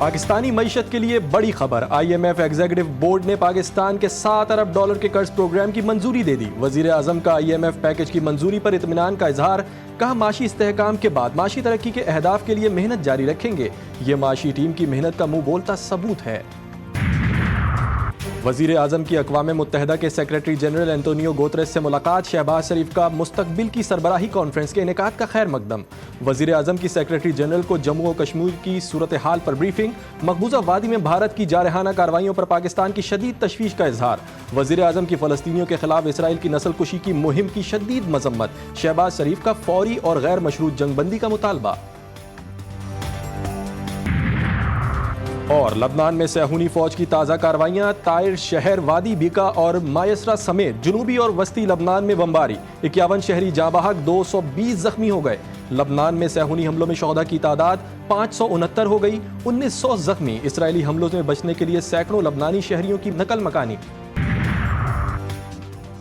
پاکستانی معیشت کے لیے بڑی خبر، IMF ایگزیکٹو بورڈ نے پاکستان کے $7 ارب کے قرض پروگرام کی منظوری دے دی۔ وزیر اعظم کا IMF پیکج کی منظوری پر اطمینان کا اظہار، کہا معاشی استحکام کے بعد معاشی ترقی کے اہداف کے لیے محنت جاری رکھیں گے، یہ معاشی ٹیم کی محنت کا منہ بولتا ثبوت ہے۔ وزیر اعظم کی اقوام متحدہ کے سیکریٹری جنرل انتونیو گوتریس سے ملاقات، شہباز شریف کا مستقبل کی سربراہی کانفرنس کے انعقاد کا خیر مقدم۔ وزیر اعظم کی سیکریٹری جنرل کو جموں و کشمیر کی صورتحال پر بریفنگ، مقبوضہ وادی میں بھارت کی جارحانہ کارروائیوں پر پاکستان کی شدید تشویش کا اظہار۔ وزیر اعظم کی فلسطینیوں کے خلاف اسرائیل کی نسل کشی کی مہم کی شدید مذمت، شہباز شریف کا فوری اور غیر مشروط جنگ بندی کا مطالبہ۔ اور لبنان میں صہیونی فوج کی تازہ کارروائیاں، طائر شہر، وادی بیکا اور مایسرا سمیت جنوبی اور وسطی لبنان میں بمباری، 51 شہری جاں بحق، 220 زخمی ہو گئے۔ لبنان میں صہیونی حملوں میں شہداء کی تعداد 569 ہو گئی، 1900 زخمی۔ اسرائیلی حملوں سے بچنے کے لیے سینکڑوں لبنانی شہریوں کی نقل مکانی۔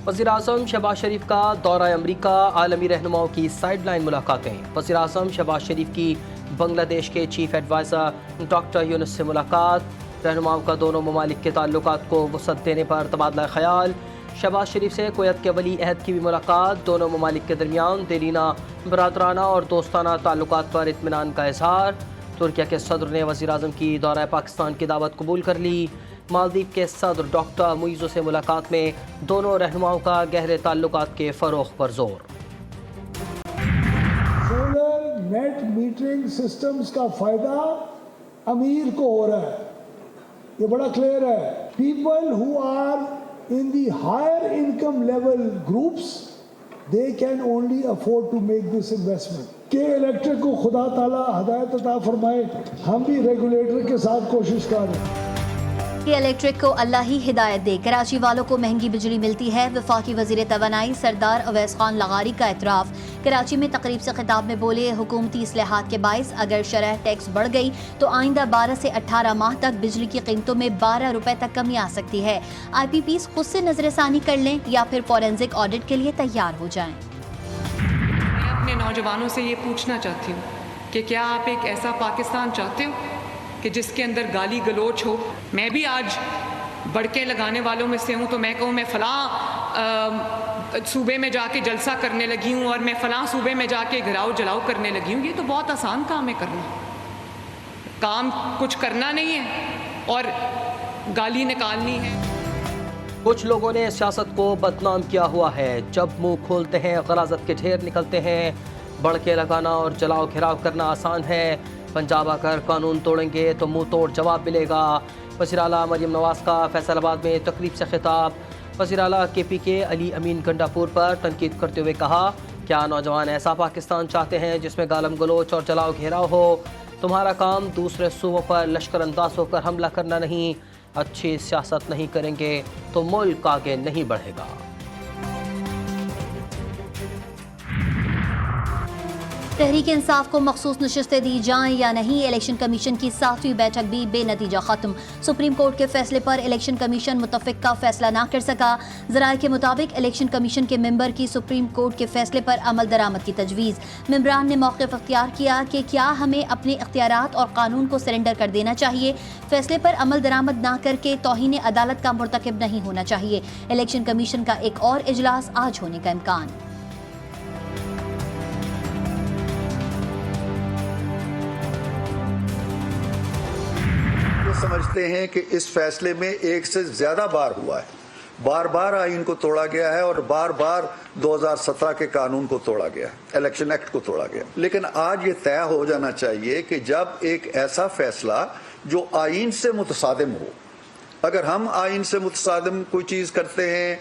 وزیراعظم شہباز شریف کا دورہ امریکہ، عالمی رہنماؤں کی سائیڈ لائن ملاقاتیں۔ وزیراعظم شہباز شریف کی بنگلہ دیش کے چیف ایڈوائزر ڈاکٹر یونس سے ملاقات، رہنماؤں کا دونوں ممالک کے تعلقات کو وسعت دینے پر تبادلہ خیال۔ شہباز شریف سے کویت کے ولی عہد کی بھی ملاقات، دونوں ممالک کے درمیان دیرینہ برادرانہ اور دوستانہ تعلقات پر اطمینان کا اظہار۔ ترکیہ کے صدر نے وزیراعظم کی دورہ پاکستان کی دعوت قبول کر لی۔ مالدیپ کے صدر ڈاکٹر معیزو سے ملاقات میں دونوں رہنماؤں کا گہرے تعلقات کے فروغ پر زور۔ سولر نیٹ میٹرنگ سسٹمز کا فائدہ امیر کو ہو رہا ہے، یہ بڑا کلیئر ہے۔ People who are in the higher income level groups they can only afford to make this investment. کہ الیکٹرک کو خدا تعالیٰ ہدایت عطا فرمائے، ہم بھی ریگولیٹر کے ساتھ کوشش کر رہے ہیں کہ الیکٹرک کو اللہ ہی ہدایت دے، کراچی والوں کو مہنگی بجلی ملتی ہے۔ وفاقی وزیر توانائی سردار اویس خان لغاری کا اعتراف، کراچی میں تقریب سے خطاب میں بولے حکومتی اصلاحات کے باعث اگر شرح ٹیکس بڑھ گئی تو آئندہ 12 سے 18 ماہ تک بجلی کی قیمتوں میں 12 روپے تک کمی آ سکتی ہے۔ IPPs خود سے نظر ثانی کر لیں یا پھر فورینزک آڈٹ کے لیے تیار ہو جائیں۔ میں اپنے نوجوانوں سے یہ پوچھنا چاہتی ہوں کہ کیا آپ ایک ایسا پاکستان چاہتے ہو کہ جس کے اندر گالی گلوچ ہو؟ میں بھی آج بڑکے لگانے والوں میں سے ہوں، تو میں کہوں میں فلاں صوبے میں جا کے جلسہ کرنے لگی ہوں اور میں فلاں صوبے میں جا کے گھراؤ جلاؤ کرنے لگی ہوں، یہ تو بہت آسان کام ہے کرنا۔ کام کچھ کرنا نہیں ہے اور گالی نکالنی ہے۔ کچھ لوگوں نے سیاست کو بدنام کیا ہوا ہے، جب منہ کھولتے ہیں غلاظت کے ڈھیر نکلتے ہیں۔ بڑکے لگانا اور جلاؤ گھراؤ کرنا آسان ہے، پنجاب آ کر قانون توڑیں گے تو منہ توڑ جواب ملے گا۔ وزیر اعلیٰ مریم نواز کا فیصل آباد میں تقریب سے خطاب، وزیر اعلیٰ KP کے علی امین گنڈاپور پر تنقید کرتے ہوئے کہا، کیا نوجوان ایسا پاکستان چاہتے ہیں جس میں گالم گلوچ اور جلاؤ گھیراؤ ہو؟ تمہارا کام دوسرے صوبوں پر لشکر انداز ہو کر حملہ کرنا نہیں۔ اچھی سیاست نہیں کریں گے تو ملک آگے نہیں بڑھے گا۔ تحریک انصاف کو مخصوص نشستیں دی جائیں یا نہیں، الیکشن کمیشن کی 7ویں بیٹھک بھی بے نتیجہ ختم۔ سپریم کورٹ کے فیصلے پر الیکشن کمیشن متفق کا فیصلہ نہ کر سکا۔ ذرائع کے مطابق الیکشن کمیشن کے ممبر کی سپریم کورٹ کے فیصلے پر عمل درآمد کی تجویز۔ ممبران نے موقف اختیار کیا کہ کیا ہمیں اپنے اختیارات اور قانون کو سرنڈر کر دینا چاہیے، فیصلے پر عمل درآمد نہ کر کے توہین عدالت کا مرتکب نہیں ہونا چاہیے۔ الیکشن کمیشن کا ایک اور اجلاس آج ہونے کا امکان۔ سمجھتے ہیں کہ اس فیصلے میں ایک سے زیادہ بار ہوا ہے، بار بار آئین کو توڑا گیا ہے اور بار بار 2017 کے قانون کو توڑا گیا ہے، الیکشن ایکٹ کو توڑا گیا۔ لیکن آج یہ طے ہو جانا چاہیے کہ جب ایک ایسا فیصلہ جو آئین سے متصادم ہو، اگر ہم آئین سے متصادم کوئی چیز کرتے ہیں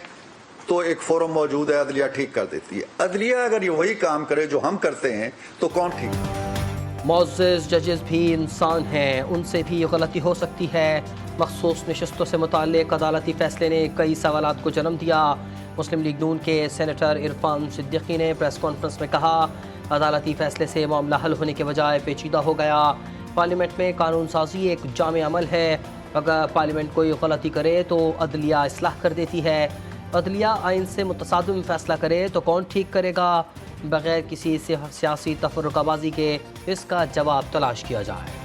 تو ایک فورم موجود ہے، عدلیہ ٹھیک کر دیتی ہے۔ عدلیہ اگر یہ وہی کام کرے جو ہم کرتے ہیں تو کون ٹھیک؟ معزز ججز بھی انسان ہیں، ان سے بھی غلطی ہو سکتی ہے۔ مخصوص نشستوں سے متعلق عدالتی فیصلے نے کئی سوالات کو جنم دیا۔ مسلم لیگ نون کے سینیٹر عرفان صدیقی نے پریس کانفرنس میں کہا، عدالتی فیصلے سے معاملہ حل ہونے کے بجائے پیچیدہ ہو گیا۔ پارلیمنٹ میں قانون سازی ایک جامع عمل ہے، اگر پارلیمنٹ کوئی غلطی کرے تو عدلیہ اصلاح کر دیتی ہے۔ عدلیہ آئین سے متصادم فیصلہ کرے تو کون ٹھیک کرے گا؟ بغیر کسی سیاسی تفرقہ بازی کے اس کا جواب تلاش کیا جائے۔